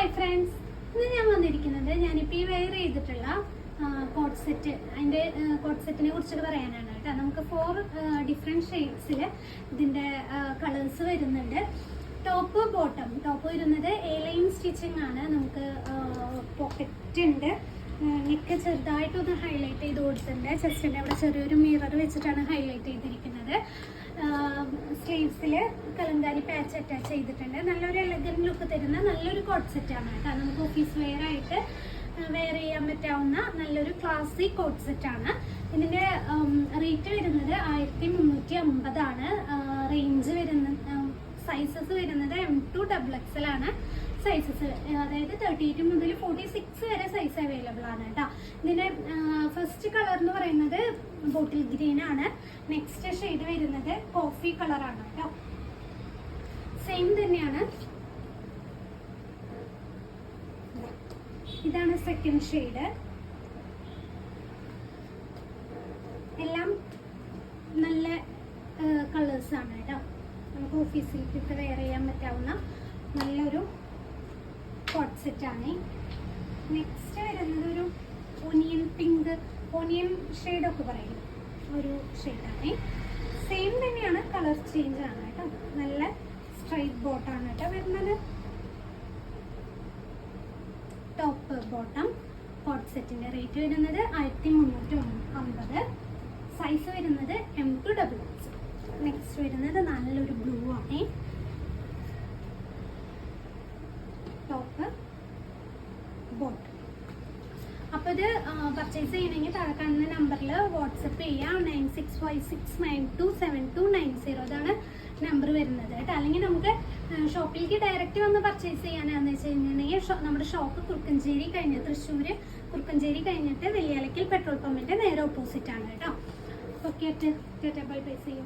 Hi friends, ഇന്ന് ഞാൻ വന്നിരിക്കുന്നത് ഞാനിപ്പോൾ ഈ വെയർ ചെയ്തിട്ടുള്ള കോട്ട് സെറ്റ്, അതിൻ്റെ കോട്ട് സെറ്റിനെ കുറിച്ചിട്ട് പറയാനാണ് കേട്ടോ. നമുക്ക് 4 ഡിഫറെൻറ്റ് ഷെയ്ഡ്സിൽ ഇതിൻ്റെ കളേഴ്സ് വരുന്നുണ്ട്. Top bottom. ടോപ്പ് വരുന്നത് A-ലൈൻ സ്റ്റിച്ചിങ് ആണ്. നമുക്ക് പോക്കറ്റ് ഉണ്ട്. നെക്ക് ചെറുതായിട്ടൊന്ന് ഹൈലൈറ്റ് ചെയ്ത് കൊടുത്തിട്ടുണ്ട്. ചെസ്റ്റിൻ്റെ അവിടെ ചെറിയൊരു മിറർ വെച്ചിട്ടാണ് ഹൈലൈറ്റ് ചെയ്തിരിക്കുന്നത്. സ്ലീവ്സിൽ കലങ്കാരി പാച്ച് അറ്റാച്ച് ചെയ്തിട്ടുണ്ട്. നല്ലൊരു എലഗന്റ് ലുക്ക് തരുന്ന നല്ലൊരു കോട്ട് സെറ്റാണ് കേട്ടോ. നമുക്ക് ഓഫീസ് വെയർ ആയിട്ട് വെയർ ചെയ്യാൻ പറ്റാവുന്ന നല്ലൊരു ക്ലാസിക് കോട്ട് സെറ്റാണ്. ഇതിൻ്റെ റേറ്റ് വരുന്നത് 1350 ആണ്. റേഞ്ച് വരുന്ന സൈസസ് വരുന്നത് M2 XXL ആണ് സൈസസ്. അതായത് 38 മുതൽ 46 വരെ സൈസ് അവൈലബിൾ ആണ് കേട്ടോ. ഇതിൻ്റെ ഫസ്റ്റ് കളർ എന്ന് പറയുന്നത് ബോട്ടിൽ ഗ്രീൻ ആണ്. നെക്സ്റ്റ് ഷെയ്ഡ് വരുന്നത് കോഫി കളറാണ് കേട്ടോ. സെയിം തന്നെയാണ്. ഇതാണ് സെക്കൻഡ് ഷെയ്ഡ്. എല്ലാം നല്ല കളേഴ്സ് ആണ് കേട്ടോ. നമുക്ക് ഓഫീസിലേക്ക് വെയർ ചെയ്യാൻ പറ്റാവുന്ന നല്ലൊരു കോട്ട് സെറ്റാണ്. നെക്സ്റ്റ് വരുന്നത് ഒരു ഓനിയൻ പിങ്ക്, ഓനിയൻ ഷെയ്ഡൊക്കെ പറയും ഒരു ഷെയ്ഡാണ്. സെയിം തന്നെയാണ്, കളർ ചേഞ്ച് ആണ് കേട്ടോ. നല്ല സ്ട്രൈറ്റ് ബോട്ടാണ് കേട്ടോ വരുന്നത്. ടോപ്പ് ബോട്ടം കോട്ട് സെറ്റിൻ്റെ റേറ്റ് വരുന്നത് 1350. സൈസ് വരുന്നത് M2 XXL. നെക്സ്റ്റ് വരുന്നത് നല്ലൊരു ബ്ലൂ ആണ്. Top bottom. അപ്പോൾ ഇത് പർച്ചേസ് ചെയ്യണമെങ്കിൽ താഴെ കാണുന്ന നമ്പറിൽ വാട്സപ്പ് ചെയ്യാം. 9656927290 ഇതാണ് നമ്പർ വരുന്നത് കേട്ടോ. അല്ലെങ്കിൽ നമുക്ക് ഷോപ്പിലേക്ക് ഡയറക്റ്റ് വന്ന് പർച്ചേസ് ചെയ്യാനാണെന്ന് വെച്ച് കഴിഞ്ഞിട്ടുണ്ടെങ്കിൽ നമ്മുടെ ഷോപ്പ് കുറുക്കഞ്ചേരി കഴിഞ്ഞ് തൃശ്ശൂർ കുറുക്കഞ്ചേരി കഴിഞ്ഞിട്ട് വെള്ളിയാലക്കൽ പെട്രോൾ പമ്പിൻ്റെ നേരെ ഓപ്പോസിറ്റ് ആണ് കേട്ടോ. Okay, bye bye, see U.